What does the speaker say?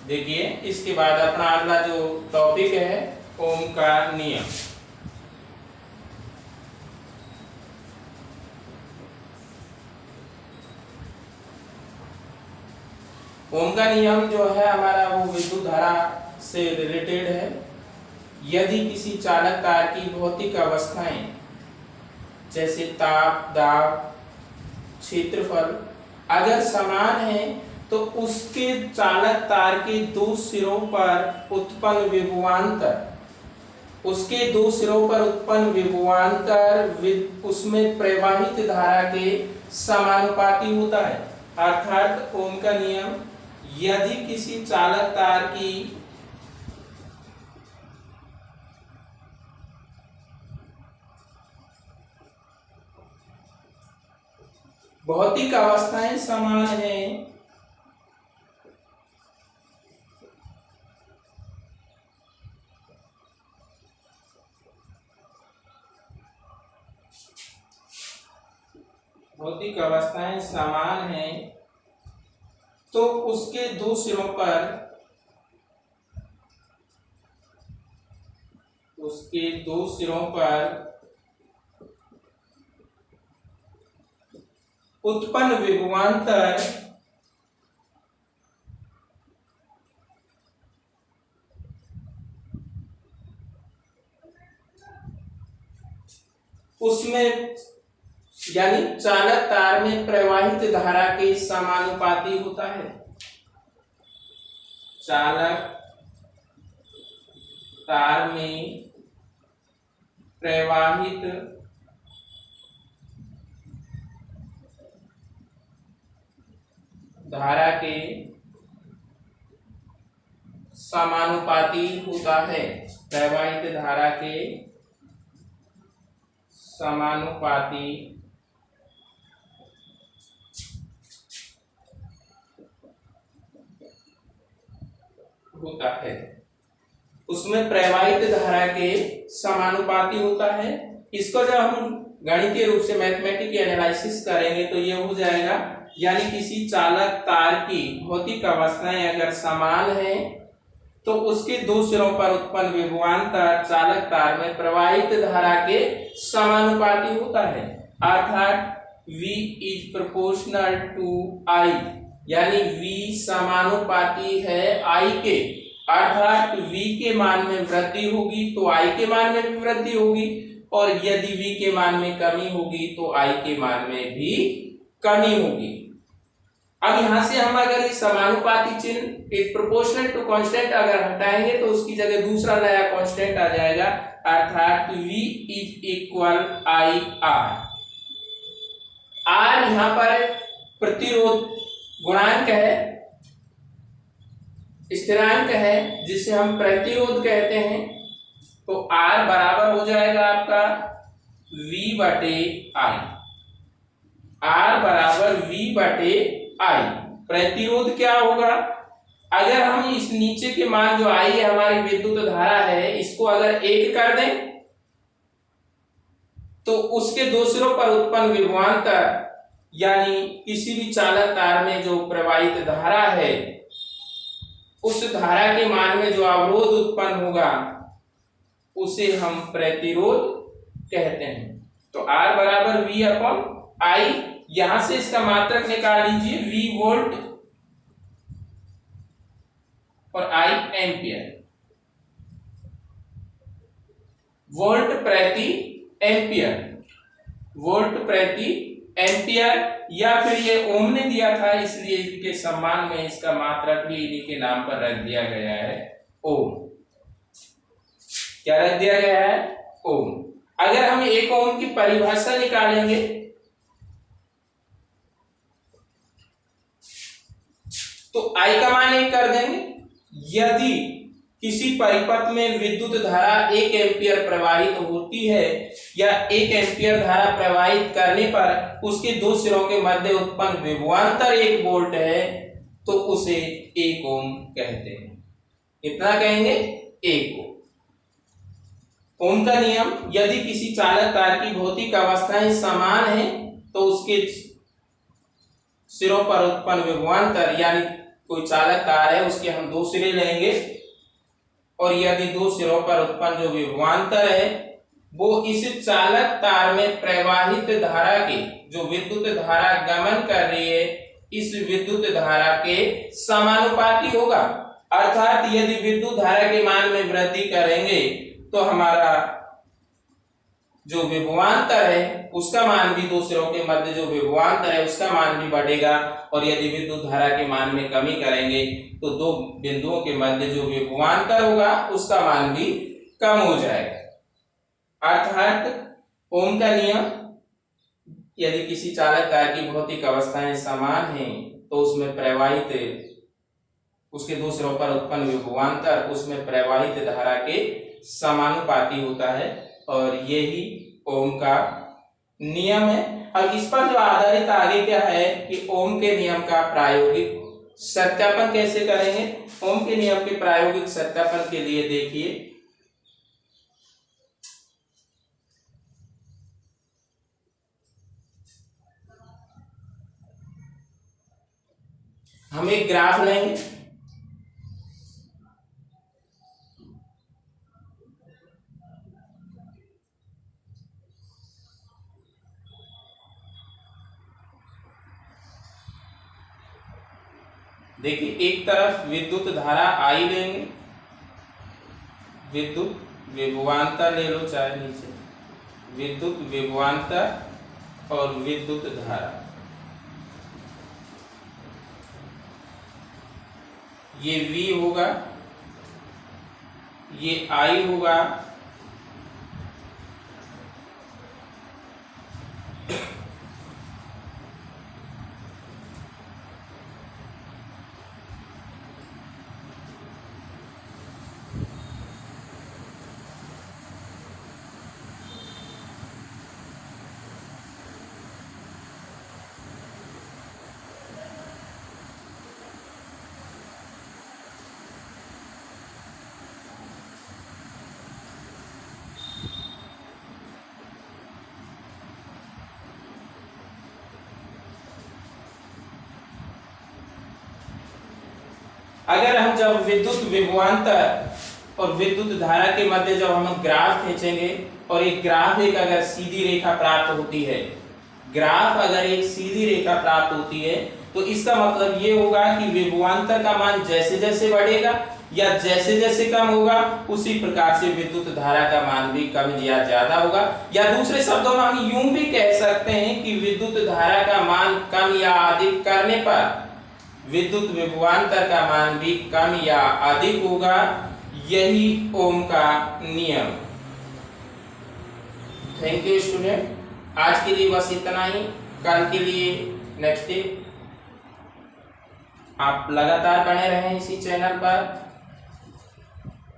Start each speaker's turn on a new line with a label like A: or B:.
A: देखिए इसके बाद अपना अगला जो टॉपिक है ओम का नियम। ओम का नियम जो है हमारा वो विद्युत धारा से रिलेटेड है। यदि किसी चालक तार की भौतिक अवस्थाएं जैसे ताप, दाब, क्षेत्रफल अगर समान है तो उसके चालक तार के दो सिरों पर उत्पन्न विभवांतर उसमें प्रवाहित धारा के समानुपाती होता है। अर्थात ओम का नियम, यदि किसी चालक तार की भौतिक अवस्थाएं समान हैं तो उसके दो सिरों पर उत्पन्न विभवांतर उसमें यानी चालक तार में प्रवाहित धारा के समानुपाती होता है। चालक तार में प्रवाहित धारा के समानुपाती होता है। प्रवाहित धारा के समानुपाती होता है। उसमें प्रवाहित धारा के समानुपाती होता है। इसको जब हम गणितीय रूप से मैथमेटिकल एनालिसिस करेंगे तो ये हो जाएगा, यानी किसी चालक तार की भौतिक अवस्थाएं अगर समान है तो उसके दो सिरों पर उत्पन्न विभवांतर चालक तार में प्रवाहित धारा के समानुपाती होता है। अर्थात V is proportional to I, यानी V समानुपाती है I के। अर्थात V के मान में वृद्धि होगी तो I के मान में भी वृद्धि होगी, और यदि V के मान में कमी होगी तो I के मान में भी कमी होगी। अब यहां से हम अगर इस समानुपाती चिन्ह इज प्रोपोर्शनल टू कांस्टेंट अगर हटाएंगे तो उसकी जगह दूसरा नया कांस्टेंट आ जाएगा, अर्थात V is equal I R। R यहां पर प्रतिरोध गुणांक है, स्थिरांक है, जिसे हम प्रतिरोध कहते हैं। तो R बराबर हो जाएगा आपका V बटे I। R बराबर V बटे I। प्रतिरोध क्या होगा, अगर हम इस नीचे के मान जो I है हमारी विद्युत धारा है, इसको अगर 1 कर दें तो उसके दो सिरों पर उत्पन्न विभवांतर यानी किसी भी चालक तार में जो प्रवाहित धारा है उस धारा के मान में जो अवरोध उत्पन्न होगा उसे हम प्रतिरोध कहते हैं। तो R बराबर V अपॉन I, यहां से इसका मात्रक निकाल लीजिए, V वोल्ट और I एम्पियर। वोल्ट प्रति एम्पियर, या फिर ये ओम ने दिया था इसलिए इसके सम्मान में इसका मात्रक भी इन्हीं के नाम पर रख दिया गया है, ओम। क्या रख दिया गया है, ओम। अगर हम 1 ओम की परिभाषा निकालेंगे तो I का मान 1 कर देंगे। यदि किसी परिपथ में विद्युत धारा 1 एम्पियर प्रवाहित होती है या 1 एम्पियर धारा प्रवाहित करने पर उसके दो सिरों के मध्य उत्पन्न विभवांतर 1 वोल्ट है तो उसे 1 ओम कहते हैं। कितना कहेंगे, 1 ओम। ओम का नियम, यदि किसी चालक तार की भौतिक अवस्थाएं समान हैं तो उसके सिरों पर उत्पन्न विभवांतर यानी कोई चालक तार है उसके हम दो सिरे लेंगे और यदि दो सिरों पर उत्पन्न जो विभवांतर है वो इस चालक तार में प्रवाहित धारा के, जो विद्युत धारा गमन कर रही है, इस विद्युत धारा के समानुपाती होगा। अर्थात यदि विद्युत धारा के मान में वृद्धि करेंगे तो हमारा जो विभवांतर है उसका मान भी, दो सिरों के मध्य जो विभवांतर है उसका मान भी बढ़ेगा, और यदि विद्युत धारा के मान में कमी करेंगे तो दो बिंदुओं के मध्य जो विभवांतर होगा उसका मान भी कम हो जाएगा। अर्थात ओम का नियम, यदि किसी चालक तार की भौतिक अवस्थाएं समान हैं तो उसमें प्रवाहित, उसके दो सिरों पर उत्पन्न विभवांतर उसमें प्रवाहित धारा के समानुपाती होता है, और यही ओम का नियम है। अब इस पर जो आधारित आगे क्या है कि ओम के नियम का प्रायोगिक सत्यापन कैसे करेंगे। ओम के नियम के प्रायोगिक सत्यापन के लिए देखिए, हम एक ग्राफ लेंगे, देखिए एक तरफ विद्युत धारा आई लेंगे, विद्युत विभवांतर ले लो चाहे नीचे, विद्युत विभवांतर और विद्युत धारा, ये V होगा, ये I होगा, अगर हम जब विद्युत विभवांतर और विद्युत धारा के मध्य जब हम ग्राफ खींचेंगे और एक ग्राफ एक अगर सीधी रेखा प्राप्त होती है, ग्राफ अगर एक सीधी रेखा प्राप्त होती है तो इसका मतलब ये होगा कि विभवांतर का मान जैसे जैसे बढ़ेगा या जैसे जैसे कम होगा उसी प्रकार से विद्युत धारा का मान भी कम या ज्यादा होगा। या दूसरे शब्दों में हम यूं भी कह सकते हैं कि विद्युत धारा का मान कम या अधिक करने पर विद्युत विभवांतर का मान भी कम या अधिक होगा। यही ओम का नियम। थैंक यू स्टूडेंट, आज के लिए बस इतना ही। कल के लिए नेक्स्ट डे आप लगातार बने रहें इसी चैनल पर।